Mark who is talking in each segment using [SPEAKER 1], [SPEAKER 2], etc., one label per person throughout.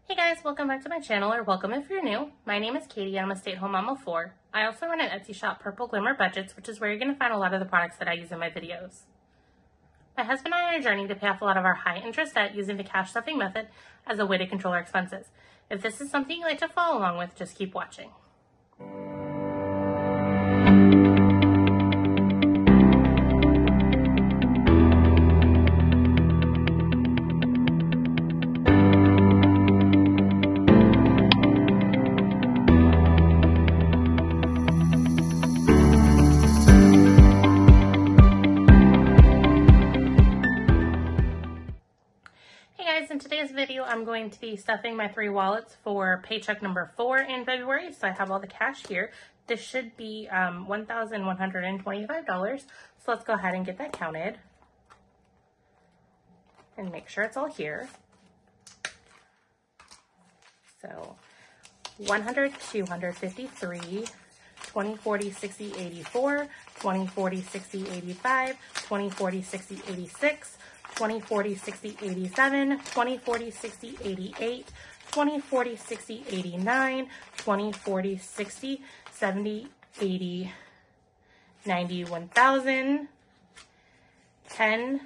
[SPEAKER 1] Hey guys, welcome back to my channel, or welcome if you're new. My name is Katie and I'm a stay-at-home mom of 4. I also run an Etsy shop, Purple Glimmer Budgets, which is where you're going to find a lot of the products that I use in my videos. My husband and I are on a journey to pay off a lot of our high-interest debt using the cash stuffing method as a way to control our expenses. If this is something you'd like to follow along with, just keep watching. In today's video, I'm going to be stuffing my 3 wallets for paycheck number 4 in February. So I have all the cash here. This should be $1,125. So let's go ahead and get that counted and make sure it's all here. So 100, 253, 20, 40, 60, 84, 20, 40, 60, 85, 20, 40, 60, 86, 20, 40, 60, 87, 20, 40, 60, 88, 20, 40, 60, 89, 20, 40, 60, 70, 80, 90, 1,000, 10,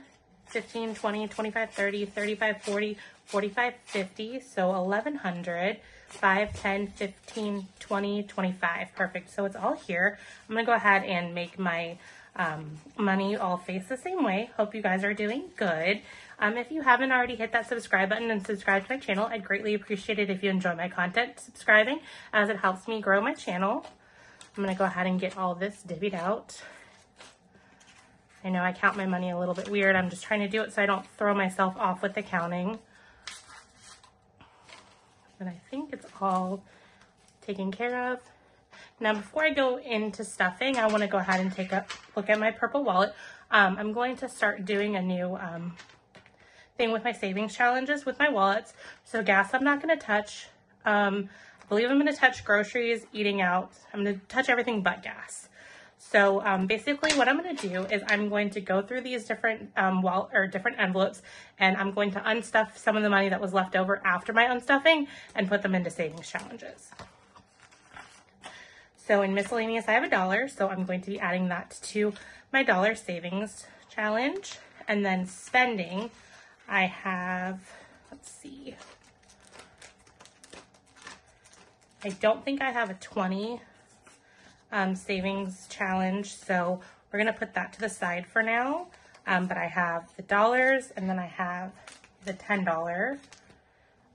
[SPEAKER 1] 15, 20, 25, 30, 35, 40, 45, 50, so 1,100, 5, 10, 15, 20, 25. Perfect. So it's all here. I'm going to go ahead and make my money all face the same way. Hope you guys are doing good. If you haven't already hit that subscribe button and subscribe to my channel, I'd greatly appreciate it if you enjoy my content subscribing, as it helps me grow my channel. I'm going to go ahead and get all this divvied out. I know I count my money a little bit weird. I'm just trying to do it so I don't throw myself off with the counting. But I think it's all taken care of. Now, before I go into stuffing, I want to go ahead and take a look at my purple wallet. I'm going to start doing a new thing with my savings challenges with my wallets. So gas I'm not going to touch. I believe I'm going to touch groceries, eating out. I'm going to touch everything but gas. So basically what I'm going to do is I'm going to go through these different different envelopes, and I'm going to unstuff some of the money that was left over after my unstuffing and put them into savings challenges. So in miscellaneous, I have $1, so I'm going to be adding that to my dollar savings challenge. And then spending, I have, let's see, I don't think I have a 20 savings challenge, so we're going to put that to the side for now. But I have the dollars, and then I have the $10.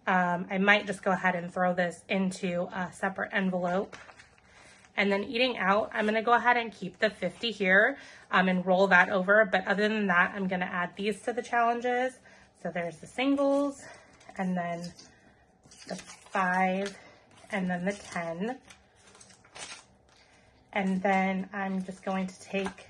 [SPEAKER 1] I might just go ahead and throw this into a separate envelope. And then eating out, I'm going to go ahead and keep the 50 here and roll that over. But other than that, I'm going to add these to the challenges. So there's the singles, and then the 5, and then the 10. And then I'm just going to take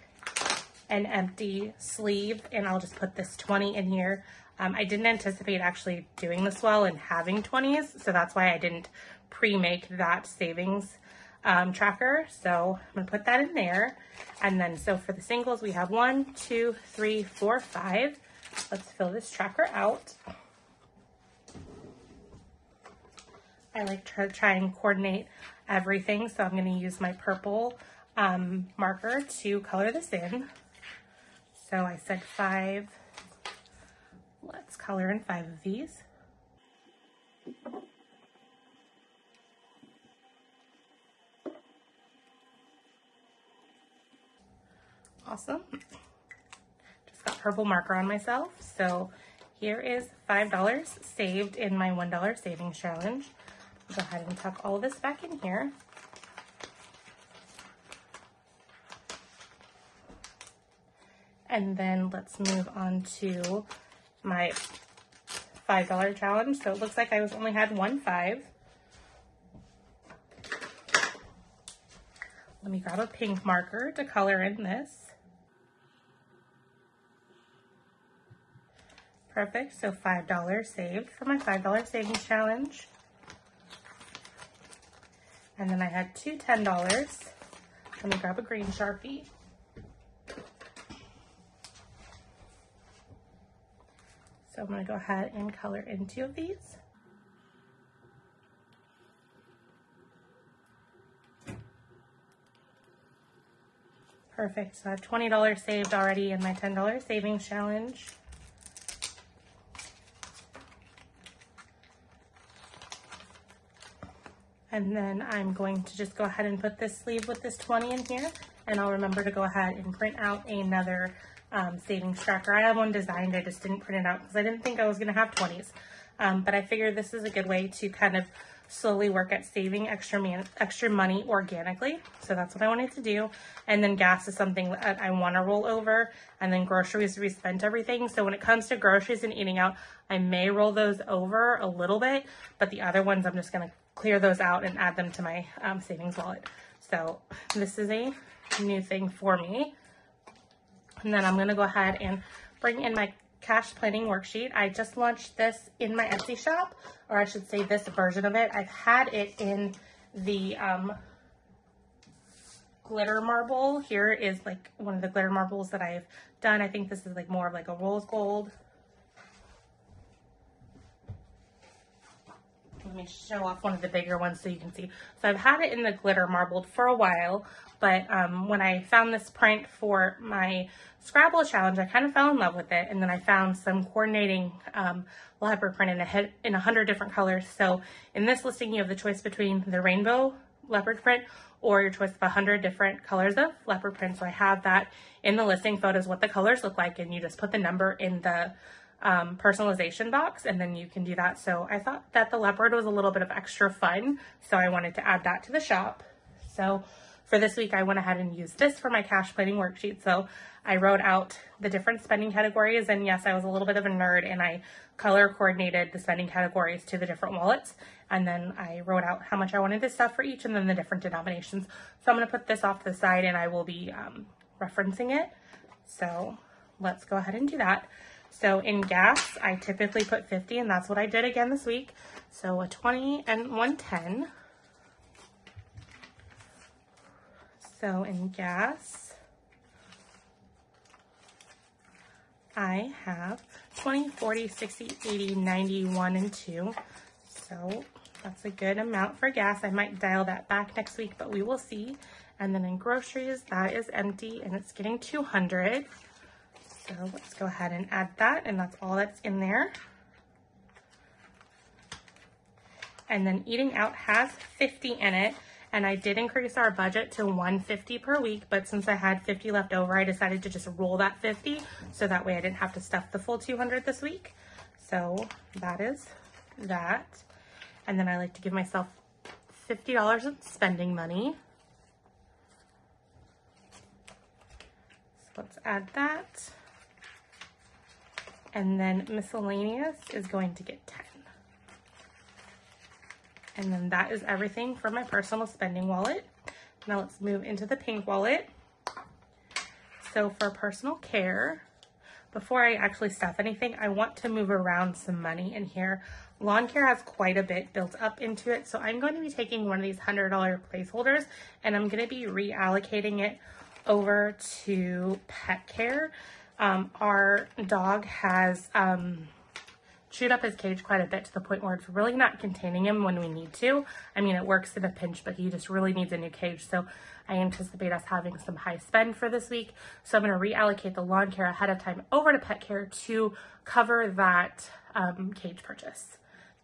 [SPEAKER 1] an empty sleeve, and I'll just put this 20 in here. I didn't anticipate actually doing this well and having 20s, so that's why I didn't pre-make that savings tracker. So I'm gonna put that in there. And then so for the singles, we have 1, 2, 3, 4, 5. Let's fill this tracker out. I like to try and coordinate everything, so I'm going to use my purple marker to color this in. So I said 5. Let's color in 5 of these. Awesome. Just got purple marker on myself. So here is $5 saved in my $1 savings challenge. I'll go ahead and tuck all of this back in here. And then let's move on to my $5 challenge. So it looks like I only had 1 5. Let me grab a pink marker to color in this. Perfect, so $5 saved for my $5 savings challenge. And then I had 2 $10. Let me grab a green Sharpie. So I'm going to go ahead and color in 2 of these. Perfect. So I have $20 saved already in my $10 savings challenge. And then I'm going to just go ahead and put this sleeve with this 20 in here. And I'll remember to go ahead and print out another savings tracker. I have one designed, I just didn't print it out because I didn't think I was going to have 20s. But I figured this is a good way to kind of slowly work at saving extra money organically. So that's what I wanted to do. And then gas is something that I want to roll over. And then groceries, we spent everything. So when it comes to groceries and eating out, I may roll those over a little bit, but the other ones I'm just going to clear those out and add them to my savings wallet. So this is a new thing for me. And then I'm going to go ahead and bring in my cash planning worksheet. I just launched this in my Etsy shop, or I should say this version of it. I've had it in the glitter marble. Here is like one of the glitter marbles that I've done. I think this is like more of like a rose gold. Let me show off one of the bigger ones so you can see. So I've had it in the glitter marbled for a while, but when I found this print for my Scrabble challenge, I kind of fell in love with it. And then I found some coordinating leopard print in 100 different colors. So in this listing, you have the choice between the rainbow leopard print or your choice of 100 different colors of leopard print. So I have that in the listing photos, what the colors look like, and you just put the number in the personalization box, and then you can do that. So I thought that the leopard was a little bit of extra fun, so I wanted to add that to the shop. So for this week, I went ahead and used this for my cash planning worksheet. So I wrote out the different spending categories, and yes, I was a little bit of a nerd, and I color coordinated the spending categories to the different wallets, and then I wrote out how much I wanted this stuff for each, and then the different denominations. So I'm going to put this off to the side, and I will be referencing it. So let's go ahead and do that. So in gas, I typically put 50, and that's what I did again this week. So a 20 and 110. So in gas, I have 20, 40, 60, 80, 90, 1, and 2. So that's a good amount for gas. I might dial that back next week, but we will see. And then in groceries, that is empty, and it's getting 200. So let's go ahead and add that, and that's all that's in there. And then eating out has 50 in it, and I did increase our budget to $150 per week, but since I had 50 left over, I decided to just roll that 50, so that way I didn't have to stuff the full 200 this week. So that is that. And then I like to give myself $50 in spending money. So let's add that. And then miscellaneous is going to get 10. And then that is everything for my personal spending wallet. Now let's move into the pink wallet. So for personal care, before I actually stuff anything, I want to move around some money in here. Lawn care has quite a bit built up into it. So I'm going to be taking one of these $100 placeholders, and I'm going to be reallocating it over to pet care. Our dog has chewed up his cage quite a bit to the point where it's really not containing him when we need to. I mean, it works in a pinch, but he just really needs a new cage. So I anticipate us having some high spend for this week. So I'm going to reallocate the lawn care ahead of time over to pet care to cover that cage purchase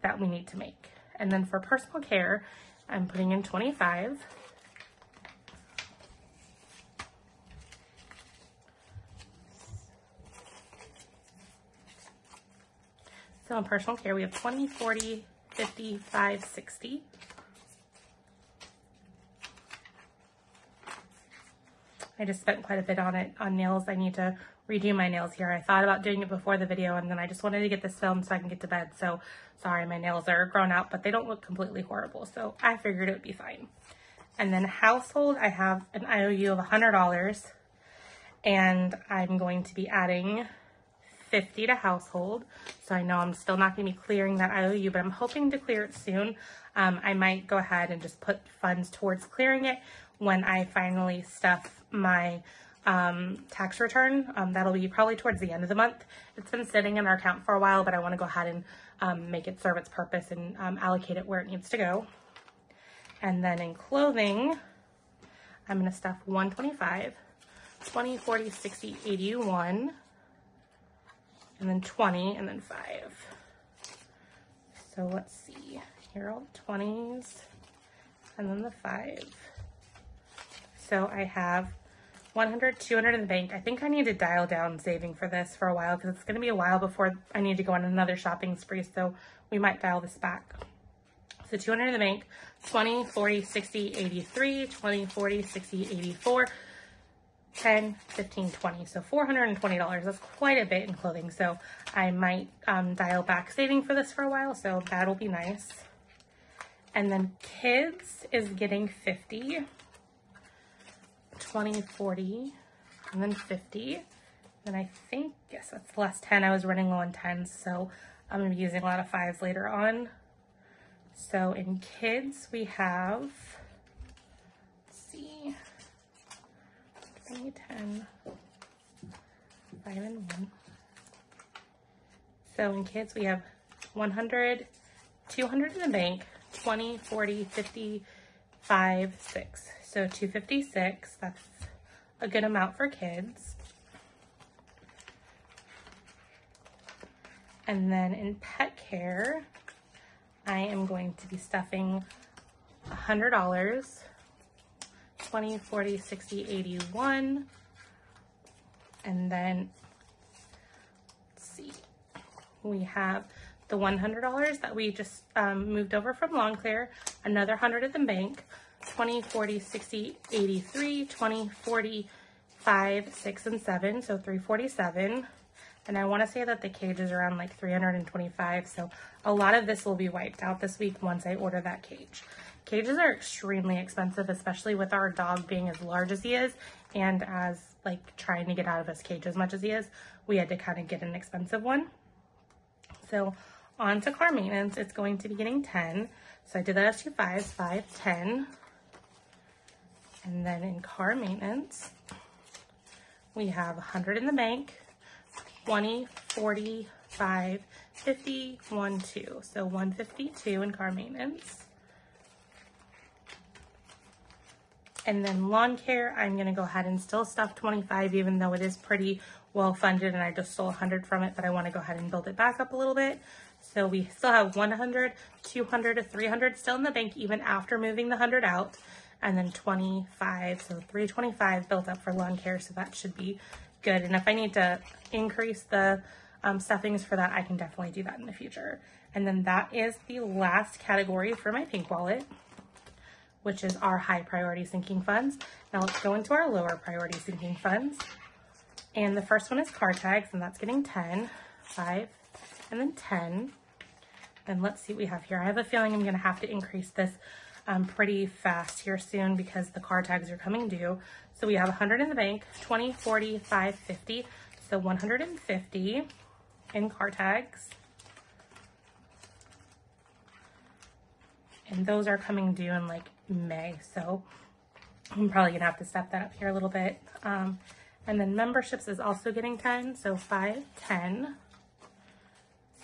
[SPEAKER 1] that we need to make. And then for personal care, I'm putting in 25. So in personal care, we have 20, 40, 50, 5, 60. I just spent quite a bit on it, on nails. I need to redo my nails here. I thought about doing it before the video, and then I just wanted to get this filmed so I can get to bed. So sorry, my nails are grown out, but they don't look completely horrible. So I figured it would be fine. And then household, I have an IOU of $100, and I'm going to be adding 50 to household. So I know I'm still not going to be clearing that IOU, but I'm hoping to clear it soon. I might go ahead and just put funds towards clearing it when I finally stuff my tax return. That'll be probably towards the end of the month. It's been sitting in our account for a while, but I want to go ahead and make it serve its purpose and allocate it where it needs to go. And then in clothing, I'm going to stuff 125. 20, 40, 60, 81, and then 20, and then 5. So let's see, here are all the 20s, and then the 5. So I have 100, 200 in the bank. I think I need to dial down saving for this for a while because it's going to be a while before I need to go on another shopping spree, so we might dial this back. So 200 in the bank, 20, 40, 60, 83, 20, 40, 60, 84, 10, 15, 20. So $420. That's quite a bit in clothing. So I might dial back saving for this for a while. So that'll be nice. And then kids is getting 50, 20, 40, and then 50. And I think, yes, that's the last 10. I was running low on 10s. So I'm going to be using a lot of 5s later on. So in kids, we have, let's see, 20, 10, 5, and 1. So in kids, we have 100, 200 in the bank, 20, 40, 50, 5, 6. So 256, that's a good amount for kids. And then in pet care, I am going to be stuffing $100, 20, 40, 60, 81, and then, let's see, we have the $100 that we just moved over from Lawn Clear, another 100 at the bank, 20, 40, 60, 83, 20, 40, 5, 6, and 7, so 347. And I want to say that the cage is around like 325, so a lot of this will be wiped out this week once I order that cage. Cages are extremely expensive, especially with our dog being as large as he is and as like trying to get out of his cage as much as he is. We had to kind of get an expensive one. So on to car maintenance, it's going to be getting 10. So I did that as 2 5s, 5, 10. And then in car maintenance, we have 100 in the bank, 20, 40, 5, 50, 1, 2. So 152 in car maintenance. And then lawn care, I'm going to go ahead and still stuff 25, even though it is pretty well funded and I just stole 100 from it, but I want to go ahead and build it back up a little bit. So we still have 100, 200, 300 still in the bank, even after moving the 100 out. And then 25, so 325 built up for lawn care, so that should be good. And if I need to increase the stuffings for that, I can definitely do that in the future. And then that is the last category for my pink wallet, which is our high priority sinking funds. Now let's go into our lower priority sinking funds. And the first one is car tags, and that's getting 10, 5, and then 10. And let's see what we have here. I have a feeling I'm gonna have to increase this pretty fast here soon because the car tags are coming due. So we have 100 in the bank, 20, 40, 5, 50. So 150 in car tags. And those are coming due in like May. So I'm probably gonna have to step that up here a little bit. And then memberships is also getting 10. So 5, 10.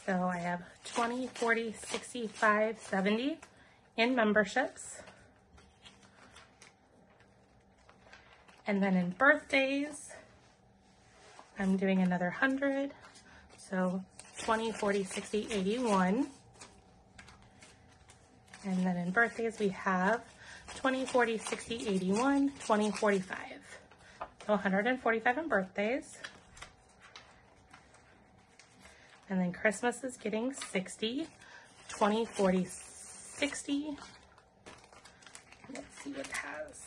[SPEAKER 1] So I have 20, 40, 65, 70 in memberships. And then in birthdays, I'm doing another 100. So 20, 40, 60, 81. And then in birthdays, we have 20, 40, 60, 81, 20, 45. So 145 in birthdays. And then Christmas is getting 60, 20, 40, 60. Let's see what it has.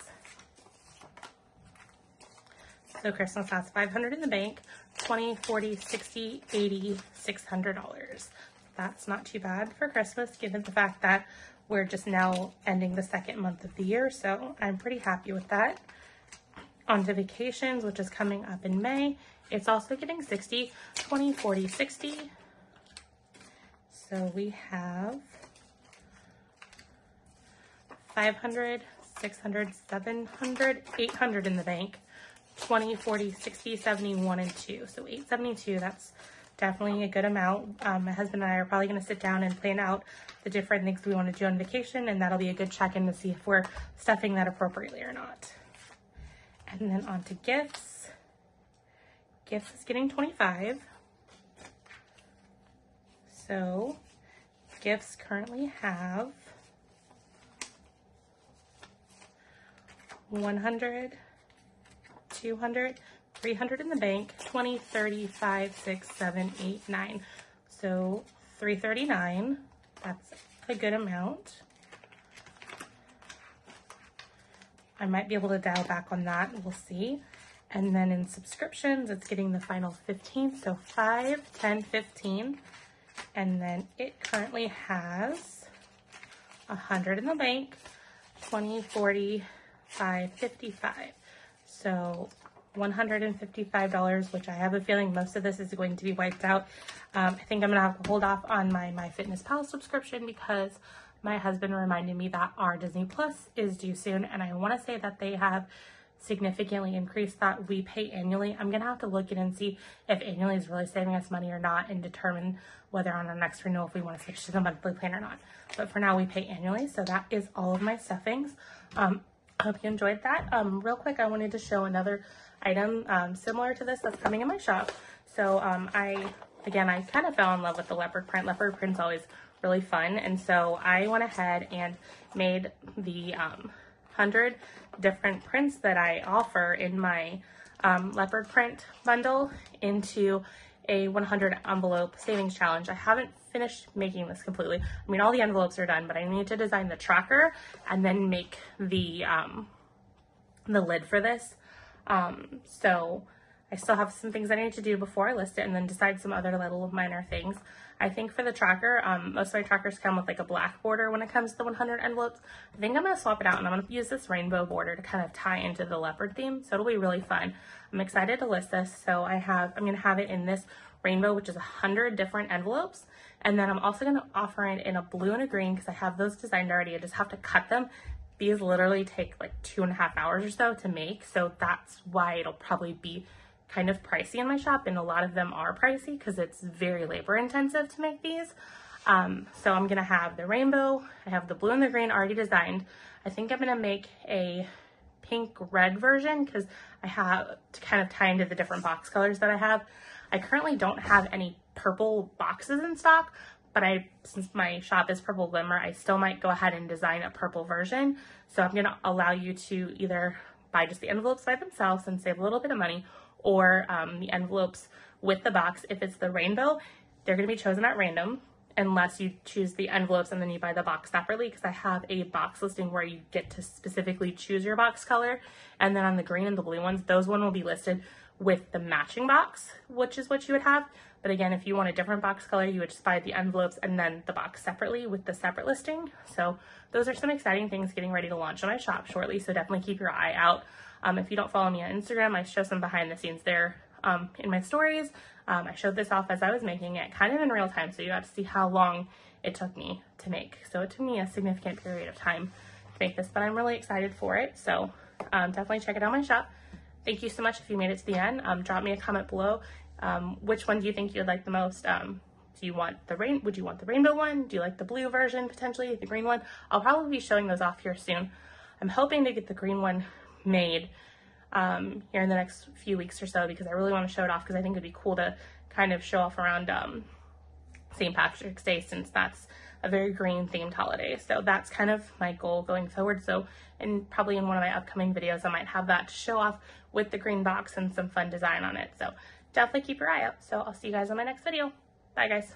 [SPEAKER 1] So Christmas has 500 in the bank, 20, 40, 60, 80, $600. That's not too bad for Christmas, given the fact that we're just now ending the second month of the year. So I'm pretty happy with that. On to vacations, which is coming up in May, it's also getting 60, 20, 40, 60. So we have 500, 600, 700, 800 in the bank, 20, 40, 60, 71, and 2. So 872, that's definitely a good amount. My husband and I are probably going to sit down and plan out the different things we want to do on vacation, and that'll be a good check-in to see if we're stuffing that appropriately or not. And then on to gifts. gifts is getting 25. So gifts currently have 100, 200, 300 in the bank, 20, 30, 5, 6, 7, 8, 9. So 339, that's a good amount. I might be able to dial back on that, we'll see. And then in subscriptions, it's getting the final 15, so 5, 10, 15. And then it currently has 100 in the bank, 20, 40, 5, 55. So $155, which I have a feeling most of this is going to be wiped out. I think I'm gonna have to hold off on my MyFitnessPal subscription because my husband reminded me that our Disney Plus is due soon, and I want to say that they have significantly increased that. We pay annually. I'm gonna have to look in and see if annually is really saving us money or not, and determine whether on our next renewal if we want to switch to the monthly plan or not. But for now, we pay annually. So that is all of my stuffings. I hope you enjoyed that. Real quick, I wanted to show another item similar to this that's coming in my shop. So I kind of fell in love with the leopard print. Leopard print's always really fun, and so I went ahead and made the 100 different prints that I offer in my leopard print bundle into a 100 envelope savings challenge. I haven't finished making this completely. I mean, all the envelopes are done, but I need to design the tracker and then make the lid for this. So I still have some things I need to do before I list it, and then decide some other little minor things. I think for the tracker, most of my trackers come with like a black border when it comes to the 100 envelopes. I think I'm going to swap it out, and I'm going to use this rainbow border to kind of tie into the leopard theme. So it'll be really fun. I'm excited to list this. So I'm going to have it in this rainbow, which is 100 different envelopes. And then I'm also going to offer it in a blue and a green because I have those designed already. I just have to cut them. These literally take like 2.5 hours or so to make. So that's why it'll probably be kind of pricey in my shop, and a lot of them are pricey because it's very labor intensive to make these. So I'm gonna have the rainbow, I have the blue and the green already designed. I think I'm gonna make a pink red version because I have to kind of tie into the different box colors that I have. I currently don't have any purple boxes in stock, but since my shop is Purple Glimmer, I still might go ahead and design a purple version. So I'm gonna allow you to either buy just the envelopes by themselves and save a little bit of money, or the envelopes with the box. If it's the rainbow, they're going to be chosen at random unless you choose the envelopes and then you buy the box separately, because I have a box listing where you get to specifically choose your box color. And then on the green and the blue ones, those one will be listed with the matching box, which is what you would have. But again, if you want a different box color, you would just buy the envelopes and then the box separately with the separate listing. So those are some exciting things getting ready to launch on my shop shortly. So definitely keep your eye out. If you don't follow me on Instagram, I show some behind the scenes there in my stories. I showed this off as I was making it kind of in real time, so you got to see how long it took me to make. So it took me a significant period of time to make this, but I'm really excited for it. So definitely check it out in my shop. Thank you so much if you made it to the end. Drop me a comment below. Which one do you think you'd like the most? Would you want the rainbow one? Do you like the blue version, potentially the green one? I'll probably be showing those off here soon. I'm hoping to get the green one made here in the next few weeks or so, because I really want to show it off, because I think it'd be cool to kind of show off around St. Patrick's Day, since that's a very green themed holiday. So that's kind of my goal going forward. So, and probably in one of my upcoming videos, I might have that to show off with the green box and some fun design on it. So definitely keep your eye out. So I'll see you guys on my next video. Bye guys.